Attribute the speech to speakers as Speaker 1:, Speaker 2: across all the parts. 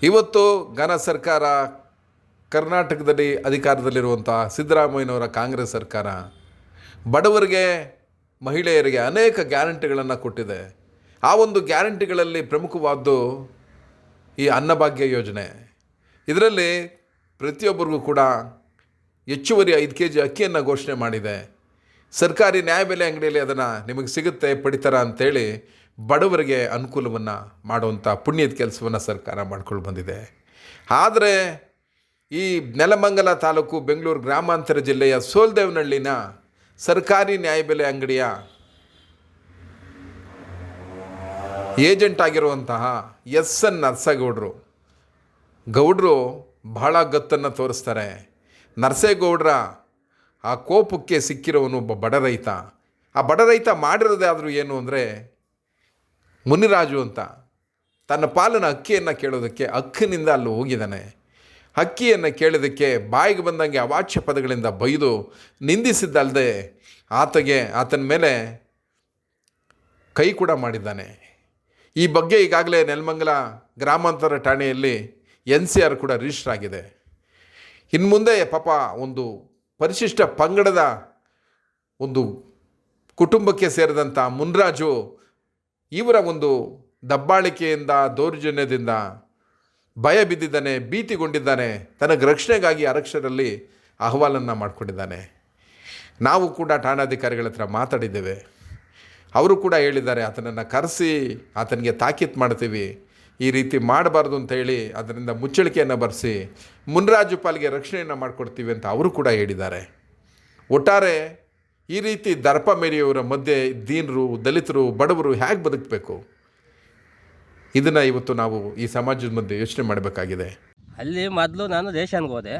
Speaker 1: ಇವತ್ತು ಘನ ಸರ್ಕಾರ, ಕರ್ನಾಟಕದಲ್ಲಿ ಅಧಿಕಾರದಲ್ಲಿರುವಂಥ ಸಿದ್ದರಾಮಯ್ಯನವರ ಕಾಂಗ್ರೆಸ್ ಸರ್ಕಾರ ಬಡವರಿಗೆ, ಮಹಿಳೆಯರಿಗೆ ಅನೇಕ ಗ್ಯಾರಂಟಿಗಳನ್ನು ಕೊಟ್ಟಿದೆ. ಆ ಒಂದು ಗ್ಯಾರಂಟಿಗಳಲ್ಲಿ ಪ್ರಮುಖವಾದ್ದು ಈ ಅನ್ನಭಾಗ್ಯ ಯೋಜನೆ. ಇದರಲ್ಲಿ ಪ್ರತಿಯೊಬ್ಬರಿಗೂ ಕೂಡ ಹೆಚ್ಚುವರಿ 5 kg ಅಕ್ಕಿಯನ್ನು ಘೋಷಣೆ ಮಾಡಿದೆ. ಸರ್ಕಾರಿ ನ್ಯಾಯಬೆಲೆ ಅಂಗಡಿಯಲ್ಲಿ ಅದನ್ನು ನಿಮಗೆ ಸಿಗುತ್ತೆ, ಪಡಿತರ ಅಂತೇಳಿ ಬಡವರಿಗೆ ಅನುಕೂಲವನ್ನು ಮಾಡುವಂಥ ಪುಣ್ಯದ ಕೆಲಸವನ್ನು ಸರ್ಕಾರ ಮಾಡ್ಕೊಂಡು ಬಂದಿದೆ. ಆದರೆ ಈ ನೆಲಮಂಗಲ ತಾಲೂಕು, ಬೆಂಗಳೂರು ಗ್ರಾಮಾಂತರ ಜಿಲ್ಲೆಯ ಸೋಲ್ದೇವನಹಳ್ಳಿನ ಸರ್ಕಾರಿ ನ್ಯಾಯಬೆಲೆ ಅಂಗಡಿಯ ಏಜೆಂಟ್ ಆಗಿರುವಂತಹ ಎನ್ ನರಸೇಗೌಡರು ಬಹಳ ಗತ್ತನ್ನು ತೋರಿಸ್ತಾರೆ. ನರಸೇಗೌಡರ ಆ ಕೋಪಕ್ಕೆ ಸಿಕ್ಕಿರೋನು ಒಬ್ಬ ಬಡ ರೈತ. ಆ ಬಡ ರೈತ ಮಾಡಿರೋದೇ ಆದರೂ ಏನು ಅಂದರೆ, ಮುನಿರಾಜು ಅಂತ ತನ್ನ ಪಾಲನ ಅಕ್ಕಿಯನ್ನು ಕೇಳೋದಕ್ಕೆ ಅಕ್ಕಿನಿಂದ ಅಲ್ಲಿ ಹೋಗಿದ್ದಾನೆ. ಅಕ್ಕಿಯನ್ನು ಕೇಳೋದಕ್ಕೆ ಬಾಯಿಗೆ ಬಂದಂಗೆ ಅವಾಚ್ಯ ಪದಗಳಿಂದ ಬೈದು ನಿಂದಿಸಿದ್ದಲ್ಲದೆ ಆತನ ಮೇಲೆ ಕೈ ಕೂಡ ಮಾಡಿದ್ದಾನೆ. ಈ ಬಗ್ಗೆ ಈಗಾಗಲೇ ನೆಲಮಂಗಲ ಗ್ರಾಮಾಂತರ ಠಾಣೆಯಲ್ಲಿ NCR ಕೂಡ ರಿಜಿಸ್ಟರ್ ಆಗಿದೆ. ಇನ್ನು ಮುಂದೆ ಪಾಪ ಒಂದು ಪರಿಶಿಷ್ಟ ಪಂಗಡದ ಒಂದು ಕುಟುಂಬಕ್ಕೆ ಸೇರಿದಂಥ ಮುನ್ರಾಜು ಇವರ ಒಂದು ದಬ್ಬಾಳಿಕೆಯಿಂದ, ದೌರ್ಜನ್ಯದಿಂದ ಭಯ ಬಿದ್ದಿದ್ದಾನೆ, ಭೀತಿಗೊಂಡಿದ್ದಾನೆ. ತನಗೆ ರಕ್ಷಣೆಗಾಗಿ ಆರಕ್ಷಕರಲ್ಲಿ ಅಹವಾಲನ್ನು ಮಾಡಿಕೊಂಡಿದ್ದಾನೆ. ನಾವು ಕೂಡ ಠಾಣಾಧಿಕಾರಿಗಳ ಹತ್ರ ಮಾತಾಡಿದ್ದೇವೆ. ಅವರು ಕೂಡ ಹೇಳಿದ್ದಾರೆ, ಆತನನ್ನು ಕರೆಸಿ ಆತನಿಗೆ ತಾಕೀತು ಮಾಡ್ತೀವಿ, ಈ ರೀತಿ ಮಾಡಬಾರ್ದು ಅಂತ ಹೇಳಿ ಅದರಿಂದ ಮುಚ್ಚಳಿಕೆಯನ್ನು ಬರೆಸಿ ಮುನ್ರಾಜು ಪಾಲಿಗೆ ರಕ್ಷಣೆಯನ್ನು ಮಾಡಿಕೊಡ್ತೀವಿ ಅಂತ ಅವರು ಕೂಡ ಹೇಳಿದ್ದಾರೆ. ಒಟ್ಟಾರೆ ಈ ರೀತಿ ದರ್ಪ ಮೇರಿಯವರ ಮಧ್ಯೆ ದೀನರು, ದಲಿತರು, ಬಡವರು ಹೇಗೆ ಬದುಕಬೇಕು, ಇದನ್ನು ಇವತ್ತು ನಾವು ಈ ಸಮಾಜದ ಮಧ್ಯೆ ಯೋಚನೆ ಮಾಡಬೇಕಾಗಿದೆ.
Speaker 2: ಅಲ್ಲಿ ಮೊದಲು ನಾನು ರೇಷನ್ಗೆ ಹೋದೆ.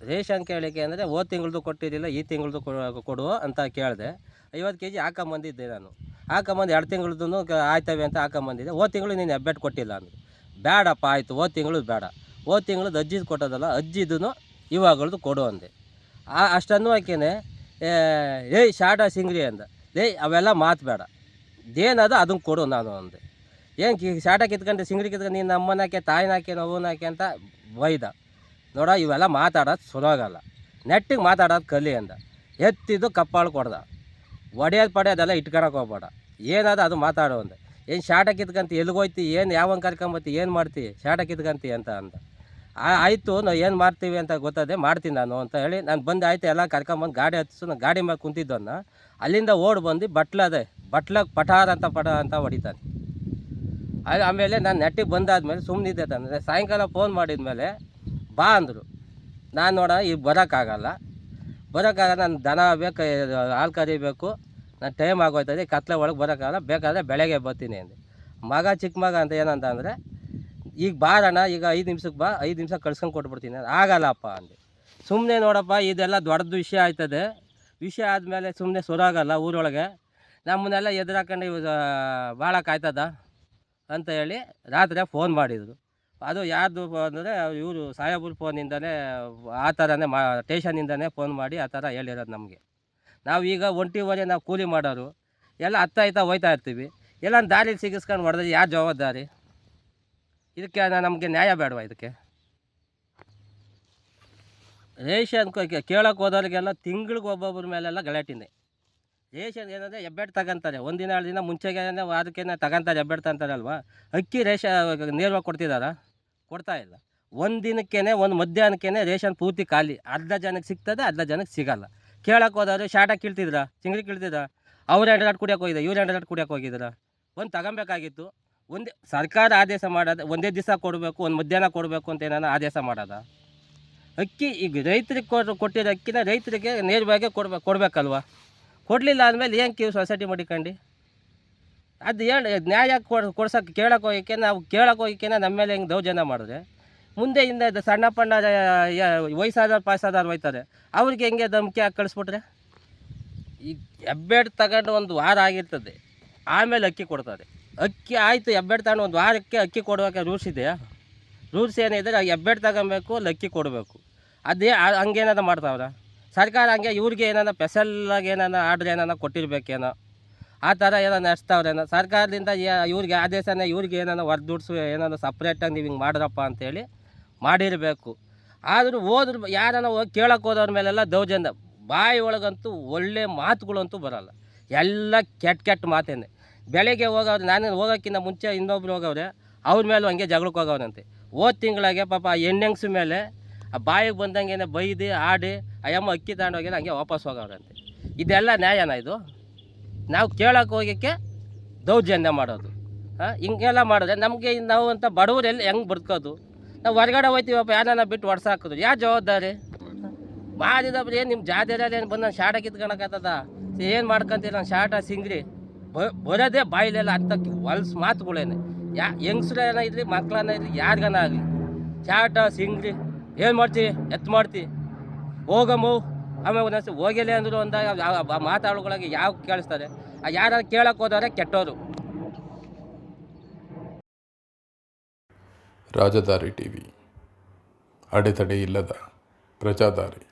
Speaker 2: ರೇಷನ್ ಕೇಳಲಿಕ್ಕೆ ಅಂದರೆ ಹೋದ ತಿಂಗಳದು ಕೊಟ್ಟಿರಲಿಲ್ಲ, ಈ ತಿಂಗಳದು ಕೊಡು ಅಂತ ಕೇಳಿದೆ. 50 kg ಹಾಕೊಂಬಂದಿದ್ದೆ ನಾನು. ಹಾಕೊಂಬಂದು 2 ತಿಂಗಳದ್ದು ಆಯ್ತವೆ ಅಂತ ಹಾಕೊಂಬಂದಿದ್ದೆ. ಹೋದ ತಿಂಗಳು ನೀನು ಹೆಬ್ಬೆಟ್ಟು ಕೊಟ್ಟಿಲ್ಲ ಅಂದರು. ಬೇಡಪ್ಪ, ಆಯಿತು, ಹೋದ ತಿಂಗಳದ್ದು ಬೇಡ, ಹೋದ ತಿಂಗಳದ್ದು ಅಜ್ಜಿದು ಕೊಟ್ಟೋದಲ್ಲ, ಅಜ್ಜಿದೂ ಇವಾಗಳದ್ದು ಕೊಡು ಅಂದೆ. ಅಷ್ಟನ್ನು ಹಾಕೇನೆ ಏಯ್ ಶಾಟ ಸಿಂಗ್ರಿ ಅಂದ. ಅವೆಲ್ಲ ಮಾತು ಬೇಡ, ಏನದು ಅದನ್ನು ಕೊಡು ನಾನು ಅಂದೆ. ಏನು ಶಾಟ ಕಿತ್ಕೊಂಡೆ, ಸಿಂಗ್ರಿ ಕಿತ್ಕೊಂಡು ನೀನು ನಮ್ಮನಾಕೆ, ತಾಯಿನಾಕೆ, ನೋವನಾಕೆ ಅಂತ ಬೈದ. ನೋಡ, ಇವೆಲ್ಲ ಮಾತಾಡೋದು ಸುಲೋಗಲ್ಲ, ನೆಟ್ಟಿಗೆ ಮಾತಾಡೋದು ಕಲಿ ಅಂದ. ಎತ್ತಿದ್ದು ಕಪ್ಪಾಳು ಕೊಡ್ದ. ಒಡೆಯೋದು ಪಡೆಯೋದೆಲ್ಲ ಇಟ್ಕೊಳಕ್ಕೆ ಹೋಗ್ಬೇಡ, ಏನಾದ ಅದು ಮಾತಾಡೋ ಅಂದೆ. ಏನು ಶಾಟ ಕಿತ್ಕಂತ, ಎಲ್ಲಿಗೋಯ್ತಿ, ಏನು ಯಾವಂಗೆ ಕರ್ಕೊಂಬತ್ತಿ, ಏನು ಮಾಡ್ತಿ, ಶಾಟ ಕಿತ್ಕಂತಿ ಅಂತ ಆಯಿತು, ನಾವು ಏನು ಮಾಡ್ತೀವಿ ಅಂತ ಗೊತ್ತದೆ, ಮಾಡ್ತೀನಿ ನಾನು ಅಂತ ಹೇಳಿ ನಾನು ಬಂದು ಆಯ್ತು ಎಲ್ಲ ಕರ್ಕೊಂಬಂದು ಗಾಡಿ ಹತ್ತಿಸು. ನಾನು ಗಾಡಿ ಮೇಲೆ ಕುಂತಿದ್ದನ್ನ ಅಲ್ಲಿಂದ ಓಡಿ ಬಂದು ಬಟ್ಲಾಗ ಪಠಾರ ಅಂತ ಹೊಡಿತಾನೆ. ಆಮೇಲೆ ನಾನು ನೆಟ್ಟಿಗೆ ಬಂದಾದ್ಮೇಲೆ ಸುಮ್ಮನಿದ್ದೆ ತಂದರೆ ಸಾಯಂಕಾಲ ಫೋನ್ ಮಾಡಿದ್ಮೇಲೆ ಬಾ ಅಂದರು. ನಾನು ನೋಡ ಈಗ ಬರೋಕ್ಕಾಗಲ್ಲ, ನಾನು ದನ ಬೇಕು, ಹಾಲು ಕರಿಬೇಕು, ನಾನು ಟೈಮ್ ಆಗೋಯ್ತದೆ, ಕತ್ಲೆ ಒಳಗೆ ಬರೋಕ್ಕಾಗಲ್ಲ, ಬೇಕಾದರೆ ಬೆಳಗ್ಗೆ ಬರ್ತೀನಿ ಅಂದೆ. ಚಿಕ್ಕ ಮಗ ಅಂತ ಏನಂತ ಅಂದರೆ, ಈಗ ಬಾರಣ್ಣ, ಈಗ 5 ನಿಮಿಷಕ್ಕೆ ಬಾ, 5 ನಿಮಿಷ ಕಳ್ಸ್ಕೊಂಡು ಕೊಟ್ಬಿಡ್ತೀನಿ. ಆಗಲ್ಲಪ್ಪ ಅಂದೆ. ಸುಮ್ಮನೆ ನೋಡಪ್ಪ, ಇದೆಲ್ಲ ದೊಡ್ಡದು ವಿಷಯ ಆಯ್ತದೆ. ವಿಷಯ ಆದಮೇಲೆ ಸುಮ್ಮನೆ ಸುರಾಗಲ್ಲ ಊರೊಳಗೆ. ನಮ್ಮನ್ನೆಲ್ಲ ಎದುರಾಕೊಂಡು ಭಾಳಕ್ಕಾಯ್ತದ ಅಂತ ಹೇಳಿ ರಾತ್ರಿ ಫೋನ್ ಮಾಡಿದರು. ಅದು ಯಾರ್ದು ಅಂದರೆ ಇವರು ಸಾಹೇಬ್ರ ಫೋನಿಂದಲೇ ಆ ಥರನೇ ಸ್ಟೇಷನಿಂದನೇ ಫೋನ್ ಮಾಡಿ ಆ ಥರ ಹೇಳಿರೋದು ನಮಗೆ. ನಾವೀಗ ಒಂಟಿವರೆ ನಾವು ಕೂಲಿ ಮಾಡೋರು ಎಲ್ಲ ಹತ್ತಾಯ್ತಾ ಹೋಯ್ತಾ ಇರ್ತೀವಿ. ಎಲ್ಲ ದಾರಿಲಿ ಸಿಗಿಸ್ಕೊಂಡು ಹೊಡೆದ್ರೆ ಯಾರು ಜವಾಬ್ದಾರಿ? ಇದಕ್ಕೆ ನಮಗೆ ನ್ಯಾಯ ಬೇಡವಾ? ಇದಕ್ಕೆ ರೇಷನ್ ಕೇಳೋಕೆ ಹೋದವ್ರಿಗೆಲ್ಲ ತಿಂಗಳಿಗೆ ಒಬ್ಬೊಬ್ಬರ ಮೇಲೆಲ್ಲ ಗಲಾಟಿನೇ. ರೇಷನ್ ಏನಂದರೆ ಹೆಬ್ಬೆಟ್ಟು ತಗೊಂತಾರೆ, ಒಂದಿನ 2 ದಿನ ಮುಂಚೆಗೆ ಅದಕ್ಕೆ ತಗೊಂತಾರೆ, ಹೆಬ್ಬೆಟ್ಟು ತಂತಾರಲ್ವ. ಅಕ್ಕಿ ರೇಷನ್ ನೇರವಾಗಿ ಕೊಡ್ತಿದ್ದಾರಾ? ಕೊಡ್ತಾ ಇಲ್ಲ. ಒಂದು ದಿನಕ್ಕೇ, ಒಂದು ಮಧ್ಯಾಹ್ನಕ್ಕೇ ರೇಷನ್ ಪೂರ್ತಿ ಖಾಲಿ. ಅರ್ಧ ಜನಕ್ಕೆ ಸಿಗ್ತದೆ, ಅರ್ಧ ಜನಕ್ಕೆ ಸಿಗೋಲ್ಲ. ಕೇಳೋಕೆ ಹೋದವರು ಶಾಟ ಕೀಳ್ತಿದ್ರ, ಚಿಂಗ್ರಿ ಕೀಳ್ತಿದ್ರ, ಅವ್ರು 2 ಲಾಟ್ ಕುಡಿಯೋಕೆ ಹೋಗಿದ್ದಾರೆ, ಇವ್ರು 2 ಲಾಟ್ ಕುಡಿಯೋಕೆ ಹೋಗಿದ್ದೀರ. ಒಂದು ತಗೊಬೇಕಾಗಿತ್ತು. ಒಂದೇ ಸರ್ಕಾರ ಆದೇಶ ಮಾಡೋದು, ಒಂದೇ ದಿವಸ ಕೊಡಬೇಕು, ಒಂದು ಮಧ್ಯಾಹ್ನ ಕೊಡಬೇಕು ಅಂತ ಏನಾರ ಆದೇಶ ಮಾಡೋದ? ಅಕ್ಕಿ ಈಗ ರೈತರಿಗೆ ಕೊಟ್ಟಿರೋ ಅಕ್ಕಿನ ರೈತರಿಗೆ ನೇರವಾಗಿ ಕೊಡಬೇಕಲ್ವ? ಕೊಡಲಿಲ್ಲ ಅಂದಮೇಲೆ ಏನು ಸೊಸೈಟಿ ಮಾಡಿಕೊಂಡು ಅದು ನ್ಯಾಯ ಕೊಡ್ಸೋಕ್ಕೆ ಕೇಳೋಕೆ ಹೋಗೋಕ್ಕೆ, ನಾವು ಕೇಳೋಕೆ ಹೋಗೋಕ್ಕೆ ನಮ್ಮ ಮೇಲೆ ಹೆಂಗೆ ದೌರ್ಜನ್ಯ ಮಾಡಿದ್ರೆ ಮುಂದೆ ಹಿಂದೆ ಸಣ್ಣ ಪಣ್ಣ ವಯಸ್ಸಾದವ್ರು ಪಾಯಸ್ಸಾದವ್ರು ಹೋಯ್ತಾರೆ, ಅವ್ರಿಗೆ ಹೆಂಗೆ ಧಮಕಿ ಹಾಕಿ ಕಳಿಸ್ಬಿಟ್ರೆ? ಈಗ ಹೆಬ್ಬೆಟ್ಟು ತಗೊಂಡು 1 ವಾರ ಆಗಿರ್ತದೆ, ಆಮೇಲೆ ಅಕ್ಕಿ ಕೊಡ್ತಾರೆ. ಅಕ್ಕಿ ಆಯಿತು, ಹೆಬ್ಬೆಟ್ಟು ತಗೊಂಡು 1 ವಾರಕ್ಕೆ ಅಕ್ಕಿ ಕೊಡೋಕೆ ರೂಲ್ಸ್ ಇದೆಯಾ? ರೂಲ್ಸ್ ಏನಿದೆ, ಹೆಬ್ಬೆಟ್ಟು ತಗೊಬೇಕು, ಅಲ್ಲಿ ಅಕ್ಕಿ ಕೊಡಬೇಕು. ಅದೇ ಹಂಗೇನಾರ ಮಾಡ್ತಾವ್ರ ಸರ್ಕಾರ? ಹಂಗೆ ಇವ್ರಿಗೆ ಏನಾರ ಸ್ಪೆಷಲ್ಲಾಗಿ ಏನಾರ ಆರ್ಡ್ರ್ ಏನಾರ ಕೊಟ್ಟಿರ್ಬೇಕೇನೋ. ಆ ಥರ ಏನೋ ನಡೆಸ್ತಾವ್ರೆ. ಸರ್ಕಾರದಿಂದ ಇವ್ರಿಗೆ ಆದೇಶನ ಇವ್ರಿಗೆ ಏನಾರ ಹೊರದುಡ್ಸು ಏನಾರು ಸಪ್ರೇಟಾಗಿ ನೀವು ಹಿಂಗೆ ಮಾಡ್ರಪ್ಪ ಅಂತೇಳಿ ಮಾಡಿರಬೇಕು. ಆದರೂ ಹೋದ್ರು ಯಾರನ್ನ ಹೋಗಿ ಕೇಳೋಕೆ ಹೋದವ್ರ ಮೇಲೆಲ್ಲ ದೌರ್ಜನ್ಯ. ಬಾಯಿ ಒಳಗಂತೂ ಒಳ್ಳೆ ಮಾತುಗಳಂತೂ ಬರೋಲ್ಲ, ಎಲ್ಲ ಕೆಟ್ಟ ಮಾತೇನೆ. ಬೆಳಗ್ಗೆ ಹೋಗೋರು, ನಾನು ಹೋಗೋಕ್ಕಿಂತ ಮುಂಚೆ ಇನ್ನೊಬ್ರು ಹೋಗವ್ರೆ, ಅವ್ರ ಮೇಲೂ ಹಂಗೆ ಜಗಳಕ್ಕೆ ಹೋಗವ್ರಂತೆ. ತಿಂಗಳಾಗೆ ಪಾಪ ಆ ಹೆಣ್ಣೆಂಗ್ಸ ಮೇಲೆ ಆ ಬಾಯಿಗೆ ಬಂದಂಗೆ ಬೈದು ಆಡಿ ಆ ಅಮ್ಮ ಅಕ್ಕಿ ತಗೊಂಡೋಗಿದ್ರೆ ಹಂಗೆ ವಾಪಸ್ ಹೋಗವ್ರಂತೆ. ಇದೆಲ್ಲ ನ್ಯಾಯನ ಇದು? ನಾವು ಕೇಳೋಕೆ ಹೋಗೋಕ್ಕೆ ದೌರ್ಜನ್ಯ ಮಾಡೋದು, ಹಿಂಗೆಲ್ಲ ಮಾಡಿದ್ರೆ ನಮಗೆ ನಾವು ಅಂತ ಬಡವರೆಲ್ಲ ಹೆಂಗೆ ಬದುಕೋದು? ನಾವು ಹೊರಗಡೆ ಹೋಗ್ತೀವಪ್ಪ, ಯಾರನ್ನ ಬಿಟ್ಟು ಹೊಡ್ಸಾಕೋದು ಯಾರು ಜವಾಬ್ದಾರಿ? ಮಾಡಿದಬ್ರು ಏನು ನಿಮ್ಮ ಜಾತಿಯಲ್ಲಿ ಏನು ಬಂದು ಶಾಟ ಕಿತ್ಕೊಳಕತ್ತದ? ಏನು ಮಾಡ್ಕೊಂತೀರಿ? ನಾನು ಶಾಟ ಸಿಂಗ್ರಿ ಬರೋದೇ ಬಾಯಿಲೆಲ್ಲ ಅಂತಕ್ಕೆ ಹೊಲ್ಸ್ ಮಾತುಗಳೇನೆ. ಹೆಂಗಸ್ರು ಏನೋ ಇರಲಿ, ಮಕ್ಳನ್ನ ಇರಲಿ, ಯಾರಿಗನ ಆಗಲಿ, ಶಾಟ ಸಿಂಗ್ರಿ ಏನು ಮಾಡ್ತೀವಿ? ಮಾಡ್ತೀವಿ ಹೋಗಮ್ಮು. ಆಮೇಲೆ ಒಂದೊಂದು ಹೋಗಿಲ್ಲ ಅಂದರು ಅಂದಾಗ ಮಾತಾಡೋಗಳಿಗೆ ಯಾವ ಕೇಳಿಸ್ತಾರೆ? ಯಾರು ಕೇಳಕ್ಕೆ ಹೋದವ್ರೆ ಕೆಟ್ಟವರು.
Speaker 1: ರಾಜಧಾರಿ ಟಿವಿ, ಅಡೆತಡೆ ಇಲ್ಲದ ಪ್ರಜಾದಾರಿ.